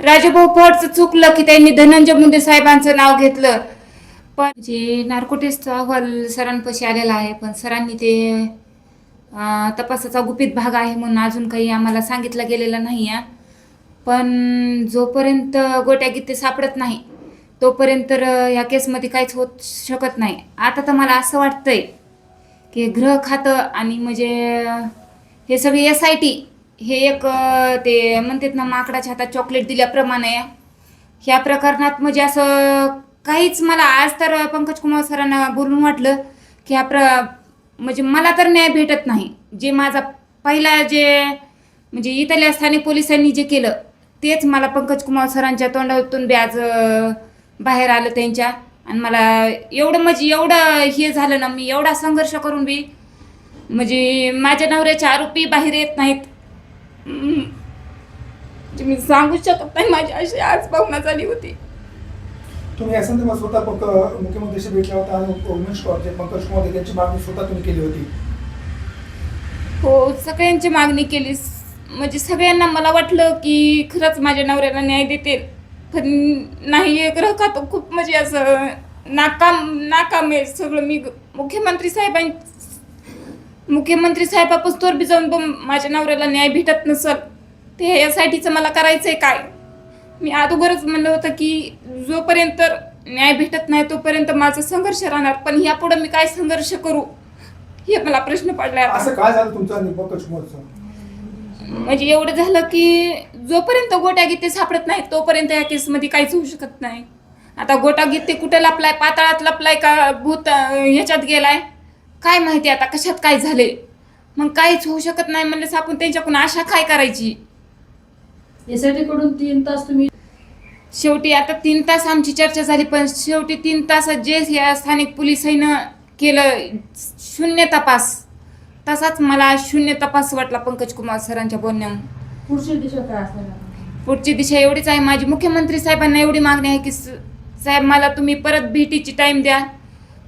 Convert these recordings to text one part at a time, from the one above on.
राजभाऊ फडचं चुकलं की त्यांनी धनंजय मुंडे साहेबांचं नाव घेतलं. पण जे नार्कोटिक्सचा अहवाल सरांपाशी आलेला आहे, पण सरांनी ते तपासाचा गुपित भाग आहे म्हणून अजून काही आम्हाला सांगितलं गेलेलं नाही आहे. पण जोपर्यंत गोट्या गीते सापडत नाही तोपर्यंत तर या केसमध्ये काहीच होत शकत नाही. आता तर मला असं वाटतंय की गृह खातं आणि म्हणजे हे सगळे SIT हे एक ते म्हणतात ना माकडाच्या हातात चॉकलेट दिल्याप्रमाणे ह्या प्रकरणात म्हणजे असं काहीच मला आज तर पंकज कुमार सरांना बोलून वाटलं की म्हणजे मला तर न्याय भेटत नाही. जे माझा पहिला जे म्हणजे इथल्या स्थानिक पोलिसांनी जे केलं तेच मला पंकज कुमार सरांच्या तोंडातून बी आज बाहेर आलं त्यांच्या. आणि मला एवढं म्हणजे एवढं हे झालं ना, मी एवढा संघर्ष करून बी म्हणजे माझ्या नवऱ्याचे आरोपी बाहेर येत नाहीत. म्हणजे मी सांगू शकत नाही, माझी अशी आज भावना झाली होती. तुम्ही या संदर्भात स्वतः मुख्यमंत्र्यांशी भेटला होता आणि उमेश जे पंकज कुमार त्यांची मागणी स्वतः तुम्ही केली होती? हो, सगळ्यांची मागणी केली. म्हणजे सगळ्यांना मला वाटलं की खरंच माझ्या नवऱ्याला न्याय देतील, पण नाही. एक खातं खूप म्हणजे असं नाकाम आहे सगळं. मी मुख्यमंत्री साहेबापासून तोर बी जाऊन माझ्या नवऱ्याला न्याय भेटत नसल ते यासाठीचं मला करायचंय काय. मी अगोदरच म्हणलं होतं की जोपर्यंत न्याय भेटत नाही तोपर्यंत माझा संघर्ष राहणार, पण यापुढे मी काय संघर्ष करू हे मला प्रश्न पडलाय. असं काय झालं तुमचं आणि पंकज कुमारचं? म्हणजे एवढं झालं की जोपर्यंत गोट्या गीते सापडत नाही तोपर्यंत या केसमध्ये काहीच होऊ शकत नाही. आता गोटा गीते कुठे लपलाय, पाताळात लपलाय का भूत ह्याच्यात गेलाय काय माहिती, आता कशात काय झाले. मग काहीच होऊ शकत नाही म्हणलं आपण त्यांच्याकडून आशा काय करायची. यासाठी कडून 3 तास तुम्ही शेवटी आता 3 तास आमची चर्चा झाली, पण शेवटी 3 तासात जे या स्थानिक पोलिसांनी केलं शून्य तपास, तसाच मला शून्य तपास वाटला पंकज कुमार सरांच्या बोलण्यावर. पुढची दिशा काय असणार? पुढची दिशा एवढीच आहे माझी. मुख्यमंत्री साहेबांना एवढी मागणी आहे की साहेब मला तुम्ही परत भेटीची टाईम द्या,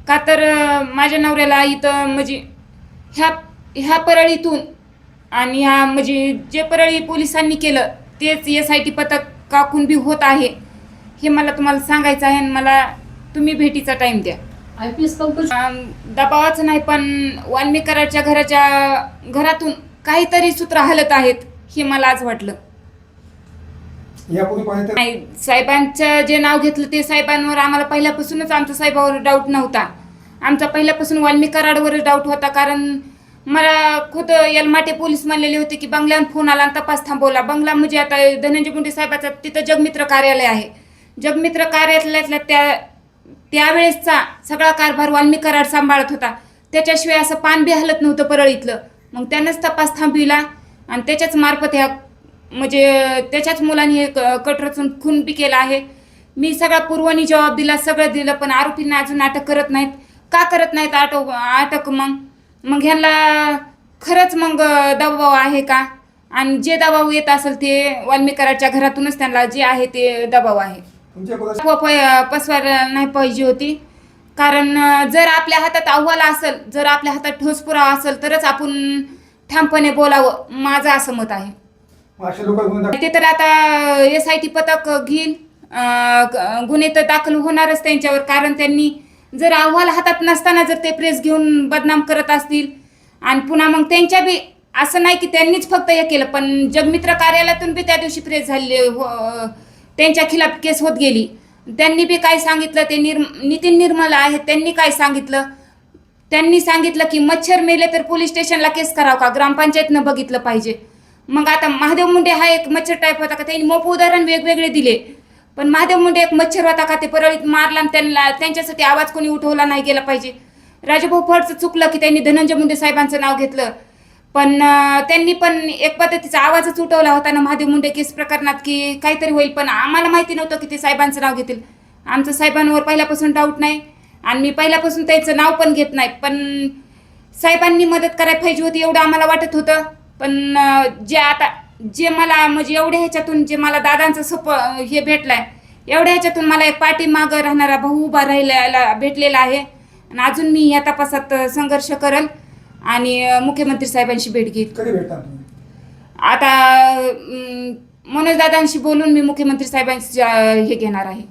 का तर माझ्या नवऱ्याला इथं म्हणजे ह्या परळीतून आणि ह्या म्हणजे जे परळी पोलिसांनी केलं तेच SIT पथक काकून बी होत आहे हे मला तुम्हाला सांगायचं आहे. आणि मला तुम्ही भेटीचा टाईम द्या. IPS पंकज दबावाचं नाही, पण वाल्मीकराच्या घरातून काहीतरी सूत्र हलत आहेत हे मला आज वाटलं. यापूर्वी पाहिजे नाही, साहेबांचं जे नाव घेतलं ते साहेबांवर आम्हाला पहिल्यापासूनच आमचा साहेबावर डाऊट नव्हता. आमचा पहिल्यापासून वाल्मीकराडवरच डाऊट होता, कारण मला खुद यलमाटे पोलीस म्हणलेले होते की बंगल्यावर फोन आला आणि तपास थांबवला. बंगला म्हणजे आता धनंजय मुंडे साहेबाचं तिथं जगमित्र कार्यालय आहे. जगमित्र कार्यालयातल्या त्यावेळेसचा सगळा कारभार वाल्मीकराड सांभाळत होता. त्याच्याशिवाय असं पान बी हलत नव्हतं परळीतलं. मग त्यानंच तपास थांबविला आणि त्याच्याच मार्फत ह्या म्हणजे त्याच्याच मुलांनी हे कट रचून खून बी केला आहे. मी सगळा पूर्वनी जबाब दिला, सगळं दिलं, पण आरोपींना अजून अटक करत नाहीत. का करत नाहीत अटक? मग ह्यांना खरंच मग दबाव आहे का? आणि जे दबाव येत असेल ते वाल्मीकराडच्या घरातूनच त्यांना जे आहे ते दबाव आहे. पसवायला नाही पाहिजे होती, कारण जर आपल्या हातात अहवाल असेल, जर आपल्या हातात ठोस पुरावा असेल तरच आपण ठामपणे बोलावं, माझं असं मत आहे. ते तर आता SIT पथक घेईल, गुन्हे तर दाखल होणारच त्यांच्यावर, कारण त्यांनी जर अहवाल हातात नसताना जर ते प्रेस घेऊन बदनाम करत असतील आणि पुन्हा मग त्यांच्या बी असं नाही की त्यांनीच फक्त हे केलं, पण जगमित्र कार्यालयातून बी त्या दिवशी प्रेस झाली, त्यांच्या खिलाफ केस होत गेली. त्यांनी बी काय सांगितलं, ते नितीन निर्मला आहेत त्यांनी काय सांगितलं, त्यांनी सांगितलं की मच्छर मेले तर पोलीस स्टेशनला केस करावं का, ग्रामपंचायतनं बघितलं पाहिजे. मग आता महादेव मुंडे हा एक मच्छर टाईप होता का, त्यांनी मोप उदाहरण वेगवेगळे दिले, पण महादेव मुंडे एक मच्छर होता का, ते परळीत मारला आणि त्यांच्यासाठी आवाज कोणी उठवला नाही गेला पाहिजे. राजभाऊ फडचं चुकलं की त्यांनी धनंजय मुंडे साहेबांचं नाव घेतलं, पण त्यांनी पण एक पद्धतीचा आवाजच उठवला होता ना महादेव मुंडे केस प्रकरणात की काहीतरी होईल, पण आम्हाला माहिती नव्हतं की ते साहेबांचं नाव घेतील. आमचं साहेबांवर पहिल्यापासून डाऊट नाही आणि मी पहिल्यापासून त्यांचं नाव पण घेत नाही, पण साहेबांनी मदत करायला पाहिजे होती एवढं आम्हाला वाटत होतं. पण जे मला म्हणजे एवढ्या ह्याच्यातून जे मला दादांचं हे भेटलाय, एवढ्या ह्याच्यातून मला एक पाठीमागं राहणारा भाऊ उभा राहिलेला भेटलेला आहे. आणि अजून मी या तपासात संघर्ष करेल आणि मुख्यमंत्री साहेबांशी भेट घेईल. कधी भेटणार तुम्ही? आता मनोजदादांशी बोलून मी मुख्यमंत्री साहेबांची हे घेणार आहे.